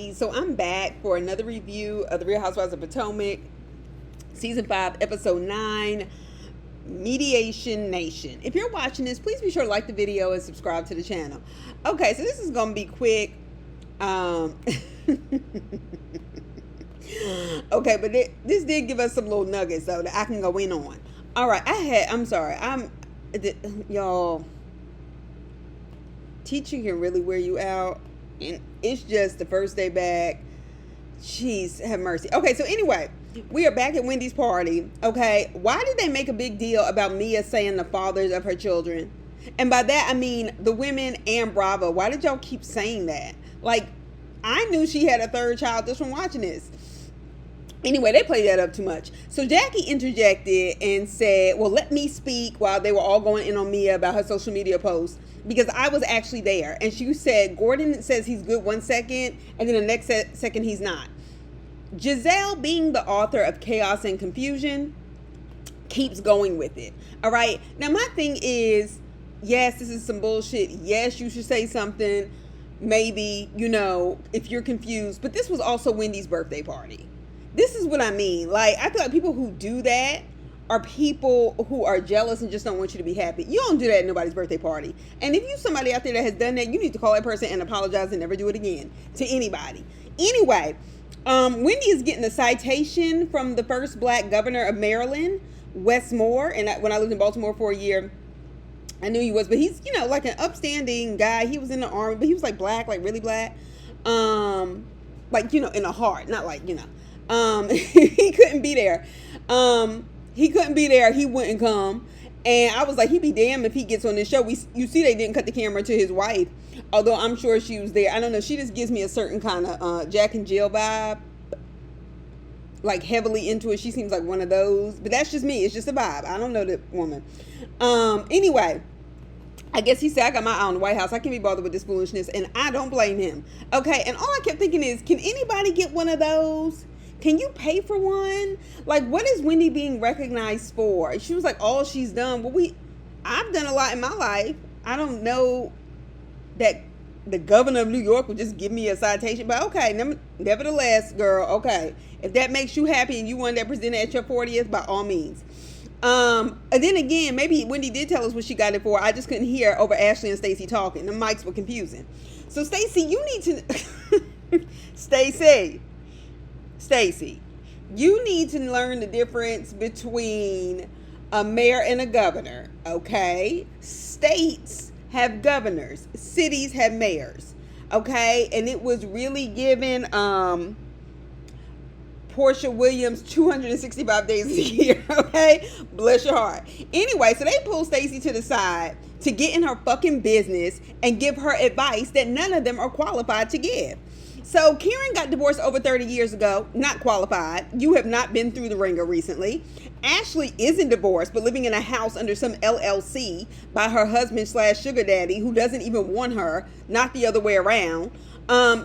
everybody. So I'm back for another review of the Real Housewives of Potomac, Season 5, Episode 9, Mediation Nation. If you're watching this, please be sure to like the video and subscribe to the channel. Okay, so this is going to be quick. Okay, but this did give us some little nuggets, though, that I can go in on. All right, y'all, teaching can really wear you out. And it's just the first day back. Jeez, have mercy. Okay, so anyway, we are back at Wendy's party. Okay, why did they make a big deal about Mia saying the fathers of her children? And by that, I mean the women and Bravo. Why did y'all keep saying that? Like, I knew she had a third child just from watching this. Anyway, they played that up too much. So Jackie interjected and said, well, let me speak, while they were all going in on Mia about her social media posts, because I was actually there. And she said, Gordon says he's good 1 second, and then the next second he's not. Giselle, being the author of Chaos and Confusion, keeps going with it. All right. Now, my thing is, yes, this is some bullshit. Yes, you should say something. Maybe, if you're confused. But this was also Wendy's birthday party. This is what I mean. Like, I feel like people who do that are people who are jealous and just don't want you to be happy. You don't do that at nobody's birthday party. And if you're somebody out there that has done that, you need to call that person and apologize and never do it again to anybody. Anyway, Wendy is getting a citation from the first black governor of Maryland, Wes Moore. And when I lived in Baltimore for a year, I knew he was. But he's, like an upstanding guy. He was in the army, but he was like black, like really black. In the heart, not like, he couldn't be there. He couldn't be there. He wouldn't come. And I was like, he'd be damned if he gets on this show. You see, they didn't cut the camera to his wife, although I'm sure she was there. I don't know. She just gives me a certain kind of Jack and Jill vibe, like heavily into it. She seems like one of those, but that's just me. It's just a vibe. I don't know the woman. Anyway, I guess he said, I got my eye on the White House. I can't be bothered with this foolishness, and I don't blame him. Okay, and all I kept thinking is, can anybody get one of those? Can you pay for one? Like, what is Wendy being recognized for? She was like, all she's done. Well, I've done a lot in my life. I don't know that the governor of New York would just give me a citation. But okay, nevertheless, girl, okay. If that makes you happy and you want that presented at your 40th, by all means. And then again, maybe Wendy did tell us what she got it for. I just couldn't hear over Ashley and Stacey talking. The mics were confusing. So, Stacey, you need to... Stacey, you need to learn the difference between a mayor and a governor, okay? States have governors. Cities have mayors, okay? And it was really giving Portia Williams 265 days a year, okay? Bless your heart. Anyway, so they pulled Stacey to the side to get in her fucking business and give her advice that none of them are qualified to give. So Karen got divorced over 30 years ago, not qualified. You have not been through the ringer recently. Ashley isn't divorced, but living in a house under some LLC by her husband / sugar daddy, who doesn't even want her, not the other way around.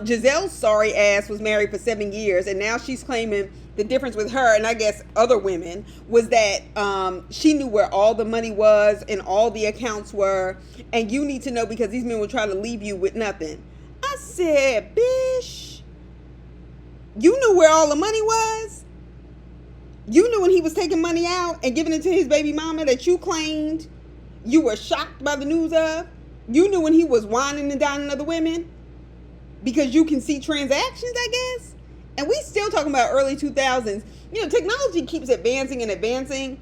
Giselle's sorry ass was married for 7 years, and now she's claiming the difference with her, and I guess other women, was that she knew where all the money was and all the accounts were, and you need to know because these men will try to leave you with nothing. I said, bitch, you knew where all the money was? You knew when he was taking money out and giving it to his baby mama that you claimed you were shocked by the news of? You knew when he was whining and dining other women? Because you can see transactions, I guess? And we still talking about early 2000s. Technology keeps advancing and advancing.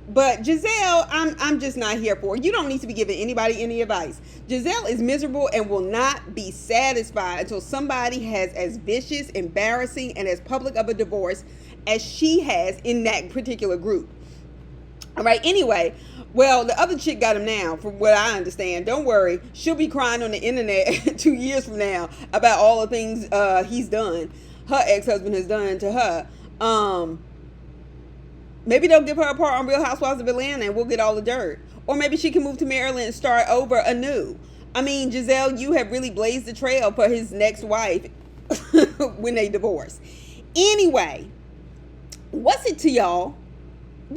But Giselle, I'm just not here for. You don't need to be giving anybody any advice. Giselle is miserable and will not be satisfied until somebody has as vicious, embarrassing, and as public of a divorce as she has in that particular group. All right, anyway, well, the other chick got him now, from what I understand. Don't worry. She'll be crying on the internet 2 years from now about all the things he's done, her ex-husband has done to her. Maybe they'll give her a part on Real Housewives of Atlanta and we'll get all the dirt. Or maybe she can move to Maryland and start over anew. I mean, Giselle, you have really blazed the trail for his next wife when they divorce. Anyway, what's it to y'all?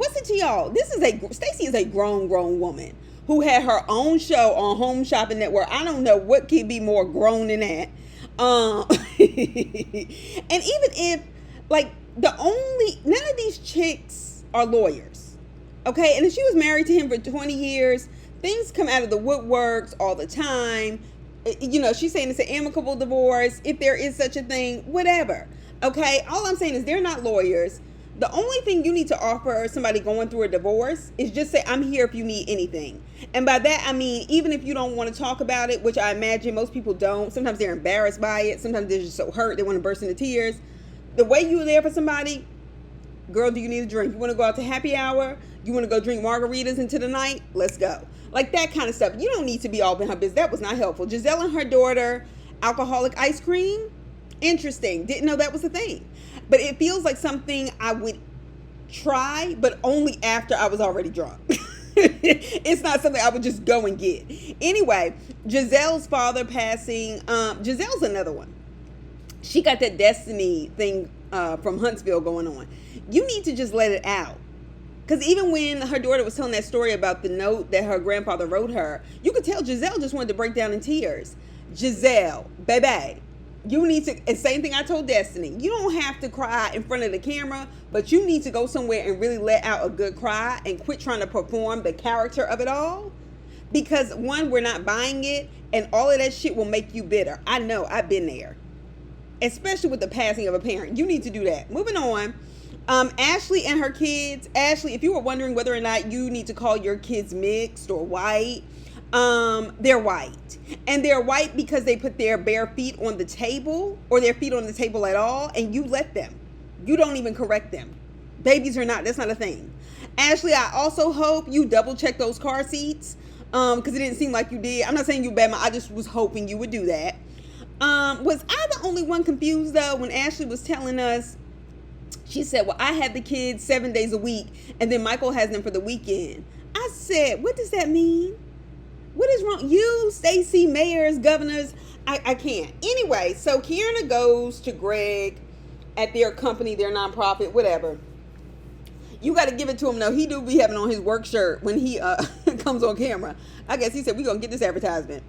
Stacey is a grown woman who had her own show on Home Shopping Network. I don't know what could be more grown than that. And even if, like, none of these chicks are lawyers. Okay. And if she was married to him for 20 years, things come out of the woodworks all the time. You know, she's saying it's an amicable divorce, if there is such a thing, whatever. Okay. All I'm saying is they're not lawyers. The only thing you need to offer somebody going through a divorce is just say, I'm here if you need anything. And by that, I mean, even if you don't want to talk about it, which I imagine most people don't, sometimes they're embarrassed by it. Sometimes they're just so hurt, they want to burst into tears. The way you're there for somebody, girl, do you need a drink? You want to go out to happy hour? You want to go drink margaritas into the night? Let's go. Like that kind of stuff. You don't need to be all in her business. That was not helpful. Giselle and her daughter, alcoholic ice cream. Interesting. Didn't know that was a thing. But it feels like something I would try, but only after I was already drunk. It's not something I would just go and get. Anyway, Giselle's father passing. Giselle's another one. She got that destiny thing from Huntsville going on. You need to just let it out. Because even when her daughter was telling that story about the note that her grandfather wrote her, you could tell Giselle just wanted to break down in tears. Giselle, baby. You need to, and same thing I told Destiny, you don't have to cry in front of the camera, but you need to go somewhere and really let out a good cry and quit trying to perform the character of it all. Because one, we're not buying it, and all of that shit will make you bitter. I know, I've been there. Especially with the passing of a parent. You need to do that. Moving on. Ashley and her kids. Ashley, if you were wondering whether or not you need to call your kids mixed or white, they're white. And they're white because they put their bare feet on the table or their feet on the table at all, and you let them. You don't even correct them. Babies are not, that's not a thing. Ashley, I also hope you double check those car seats, because it didn't seem like you did. I'm not saying you bad, I just was hoping you would do that. Was I the only one confused though when Ashley was telling us, she said, well, I had the kids 7 days a week and then Michael has them for the weekend. I said, what does that mean? What is wrong? You, Stacey, mayors, governors, I can't. Anyway, so Kierna goes to Greg at their company, their nonprofit, whatever. You got to give it to him, though. He do be having on his work shirt when he comes on camera. I guess he said, we're going to get this advertisement.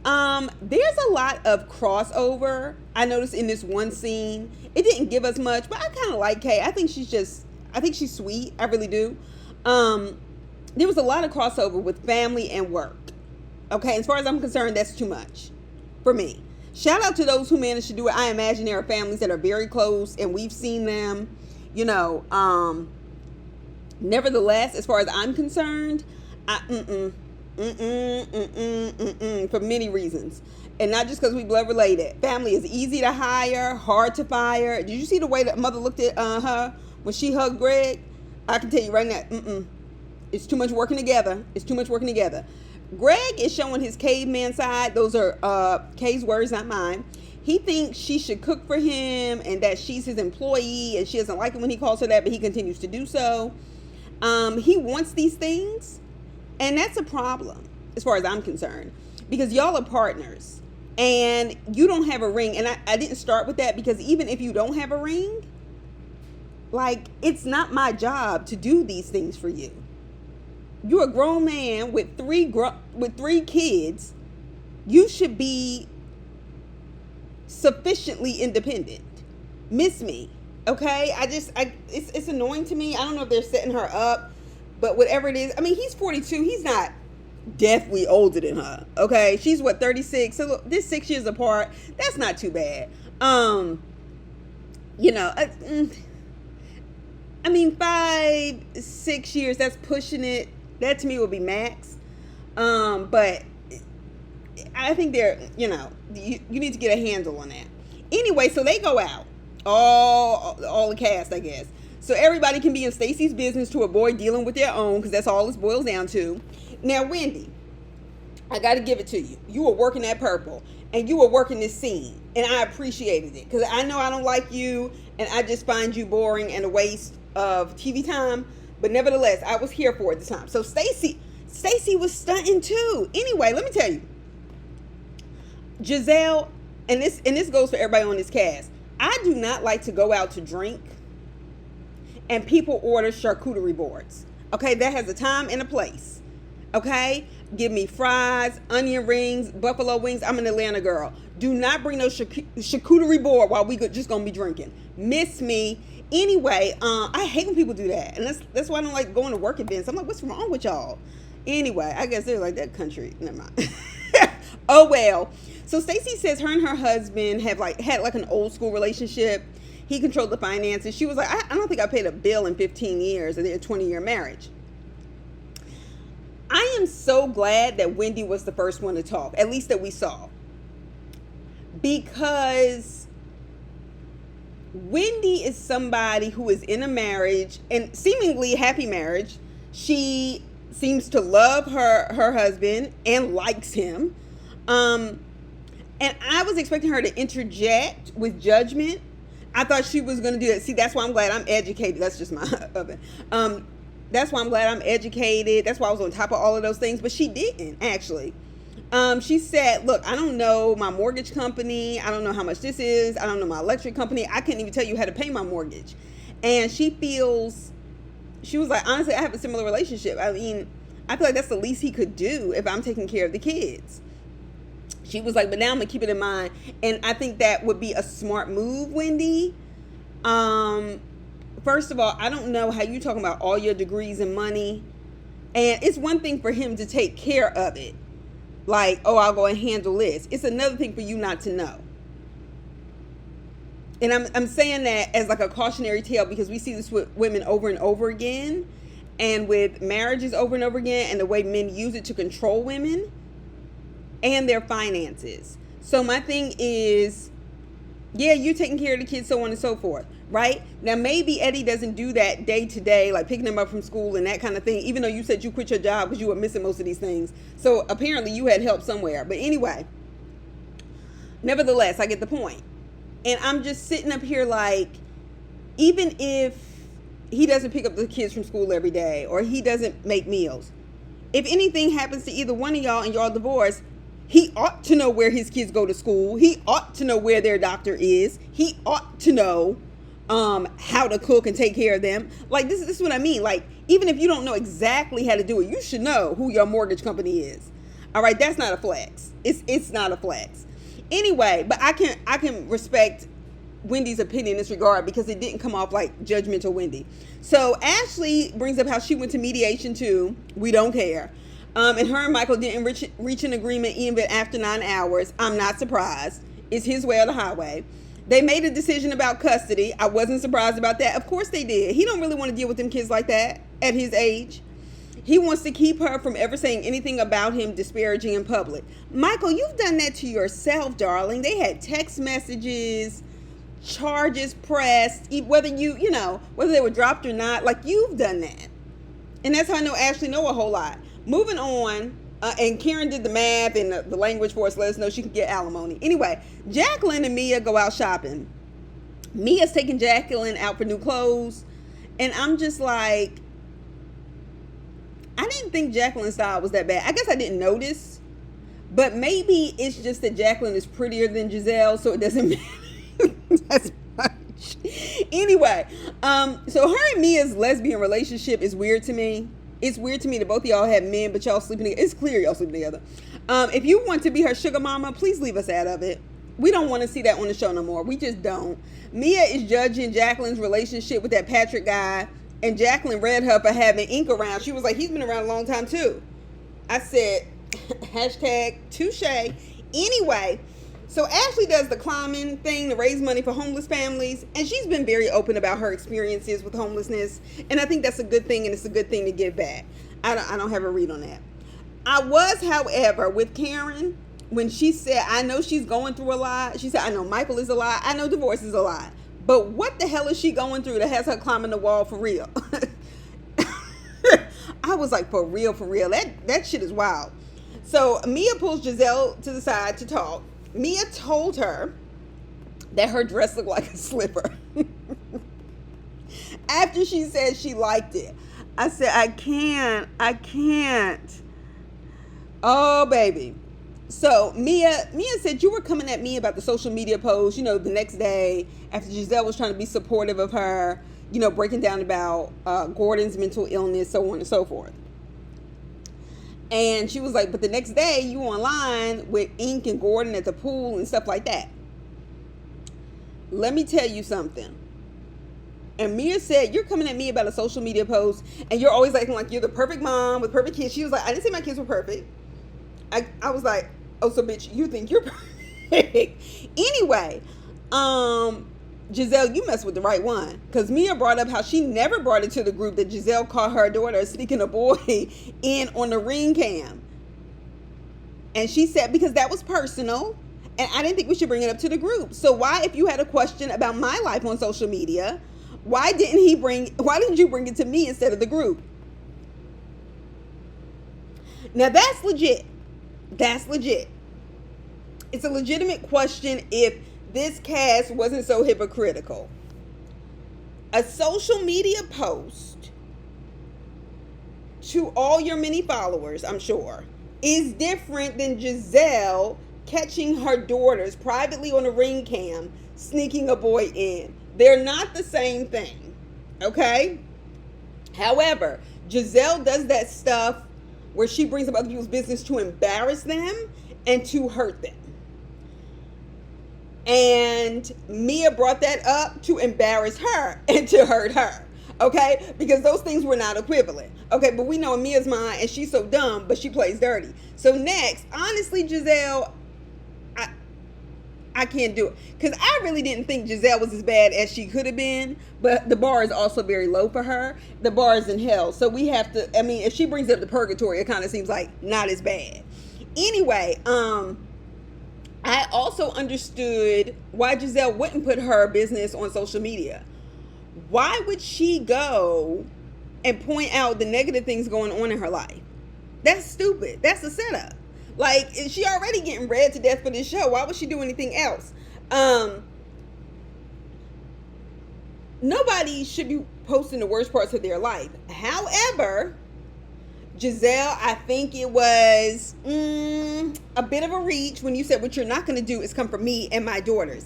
There's a lot of crossover. I noticed in this one scene. It didn't give us much, but I kind of like Kay. I think she's sweet. I really do. There was a lot of crossover with family and work. Okay, as far as I'm concerned, that's too much for me. Shout out to those who managed to do it. I imagine there are families that are very close and we've seen them, you know. Nevertheless, as far as I'm concerned, for many reasons. And not just because we blood related. Family is easy to hire, hard to fire. Did you see the way that mother looked at her when she hugged Greg? I can tell you right now, it's too much working together. It's too much working together. Greg is showing his caveman side. Those are Kay's words, not mine. He thinks she should cook for him and that she's his employee and she doesn't like it when he calls her that, but he continues to do so. He wants these things, and that's a problem as far as I'm concerned, because y'all are partners and you don't have a ring. And I didn't start with that because even if you don't have a ring, like, it's not my job to do these things for you. You're a grown man with three kids. You should be sufficiently independent. Miss me, okay? It's annoying to me. I don't know if they're setting her up, but whatever it is. I mean, he's 42. He's not definitely older than her, okay? She's 36. So look, this 6 years apart. That's not too bad. You know, I mean, 5-6 years. That's pushing it. That to me would be max. But I think they're, you know, you need to get a handle on that. Anyway, so they go out. All the cast, I guess. So everybody can be in Stacey's business to avoid dealing with their own, because that's all this boils down to. Now, Wendy, I got to give it to you. You were working that purple, and you were working this scene, and I appreciated it, because I know I don't like you, and I just find you boring and a waste of TV time. But nevertheless, I was here for it this time. So Stacey was stunting too. Anyway, let me tell you, Giselle, and this goes for everybody on this cast. I do not like to go out to drink and people order charcuterie boards. Okay, that has a time and a place. Okay? Give me fries, onion rings, buffalo wings. I'm an Atlanta girl. Do not bring no charcuterie board while we just gonna be drinking. Miss me. Anyway, I hate when people do that. And that's why I don't like going to work events. I'm like, what's wrong with y'all? Anyway, I guess they're like that country. Never mind. Oh well. So Stacey says her and her husband had an old school relationship. He controlled the finances. She was like, I don't think I paid a bill in 15 years of their 20-year marriage. I am so glad that Wendy was the first one to talk, at least that we saw. Because Wendy is somebody who is in a marriage, and seemingly happy marriage. She seems to love her husband and likes him. And I was expecting her to interject with judgment. I thought she was going to do that. See, that's why I'm glad I'm educated. That's just my oven. That's why I'm glad I'm educated. That's why I was on top of all of those things. But she didn't, actually. She said, look, I don't know my mortgage company. I don't know how much this is. I don't know my electric company. I couldn't even tell you how to pay my mortgage. And she was like, honestly, I have a similar relationship. I mean, I feel like that's the least he could do if I'm taking care of the kids. She was like, but now I'm going to keep it in mind. And I think that would be a smart move, Wendy. First of all, I don't know how you talking about all your degrees and money. And it's one thing for him to take care of it. Like, oh, I'll go and handle this. It's another thing for you not to know. And I'm saying that as like a cautionary tale because we see this with women over and over again. And with marriages over and over again. And the way men use it to control women. And their finances. So my thing is, yeah, you taking care of the kids, so on and so forth. Right? Now, maybe Eddie doesn't do that day to day, like picking them up from school and that kind of thing, even though you said you quit your job because you were missing most of these things. So apparently you had help somewhere. But anyway, nevertheless, I get the point. And I'm just sitting up here like, even if he doesn't pick up the kids from school every day or he doesn't make meals, if anything happens to either one of y'all and y'all divorced, he ought to know where his kids go to school. He ought to know where their doctor is. He ought to know how to cook and take care of them. Like, this is what I mean. Like, even if you don't know exactly how to do it, you should know who your mortgage company is. All right, that's not a flex. It's not a flex. Anyway, but I can respect Wendy's opinion in this regard because it didn't come off like judgmental Wendy. So Ashley brings up how she went to mediation too. We don't care. And her and Michael didn't reach an agreement even after 9 hours. I'm not surprised. It's his way or the highway. They made a decision about custody. I wasn't surprised about that. Of course they did. He don't really want to deal with them kids like that at his age. He wants to keep her from ever saying anything about him disparaging in public. Michael, you've done that to yourself, darling. They had text messages, charges pressed, whether whether they were dropped or not. Like, you've done that. And that's how I know Ashley know a whole lot. Moving on. And Karen did the math and the language for us, let us know she can get alimony. Anyway, Jacqueline and Mia go out shopping. Mia's taking Jacqueline out for new clothes. And I'm just like, I didn't think Jacqueline's style was that bad. I guess I didn't notice. But maybe it's just that Jacqueline is prettier than Giselle, so it doesn't matter as much. Anyway, so her and Mia's lesbian relationship is weird to me. It's weird to me that both of y'all have men, but y'all sleeping together. It's clear y'all sleeping together. If you want to be her sugar mama, please leave us out of it. We don't want to see that on the show no more. We just don't. Mia is judging Jacqueline's relationship with that Patrick guy, and Jacqueline read her for having ink around. She was like, he's been around a long time too. I said, hashtag touche. Anyway, so Ashley does the climbing thing to raise money for homeless families, and she's been very open about her experiences with homelessness, and I think that's a good thing, and it's a good thing to give back. I don't have a read on that. I was, however, with Karen, when she said, I know she's going through a lot. She said, I know Michael is a lot. I know divorce is a lot. But what the hell is she going through that has her climbing the wall for real? I was like, for real, for real. That shit is wild. So Mia pulls Giselle to the side to talk. Mia told her that her dress looked like a slipper. After she said she liked it. I said, I can't. Oh, baby. So Mia said, you were coming at me about the social media post, the next day after Giselle was trying to be supportive of her, breaking down about Gordon's mental illness, so on and so forth. And she was like, but the next day you online with Ink and Gordon at the pool and stuff like that. Let me tell you something. And Mia said, you're coming at me about a social media post and you're always acting like you're the perfect mom with perfect kids. She was like, I didn't say my kids were perfect. I was like, oh, so bitch, you think you're perfect. Anyway, Giselle, you messed with the right one. Because Mia brought up how she never brought it to the group that Giselle caught her daughter sneaking a boy in on the ring cam. And she said, because that was personal. And I didn't think we should bring it up to the group. So why, if you had a question about my life on social media, why didn't you bring it to me instead of the group? Now that's legit. That's legit. It's a legitimate question if this cast wasn't so hypocritical. A social media post to all your many followers, I'm sure, is different than Giselle catching her daughters privately on a ring cam, sneaking a boy in. They're not the same thing, okay? However, Giselle does that stuff where she brings up other people's business to embarrass them and to hurt them. And Mia brought that up to embarrass her and to hurt her, okay? Because those things were not equivalent, okay? But we know in Mia's mind, and she's so dumb, but she plays dirty. So next, honestly, Giselle, I can't do it. Because I really didn't think Giselle was as bad as she could have been. But the bar is also very low for her. The bar is in hell. So we have to, I mean, if she brings up the purgatory, it kind of seems like not as bad. Anyway, I also understood why Giselle wouldn't put her business on social media. Why would she go and point out the negative things going on in her life? That's stupid. That's a setup. Like, is she already getting read to death for this show? Why would she do anything else? Nobody should be posting the worst parts of their life. However, Giselle, I think it was a bit of a reach when you said what you're not going to do is come for me and my daughters.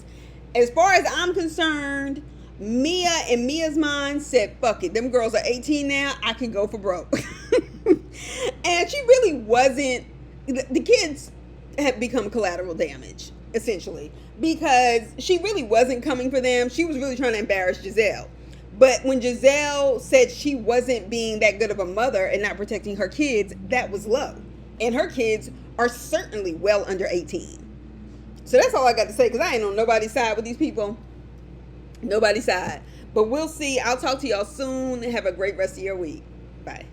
As far as I'm concerned, Mia in Mia's mind said, fuck it. Them girls are 18 now. I can go for broke. And she really wasn't. The kids have become collateral damage, essentially, because she really wasn't coming for them. She was really trying to embarrass Giselle. But when Giselle said she wasn't being that good of a mother and not protecting her kids, that was low. And her kids are certainly well under 18. So that's all I got to say, because I ain't on nobody's side with these people. Nobody's side. But we'll see. I'll talk to y'all soon. Have a great rest of your week. Bye.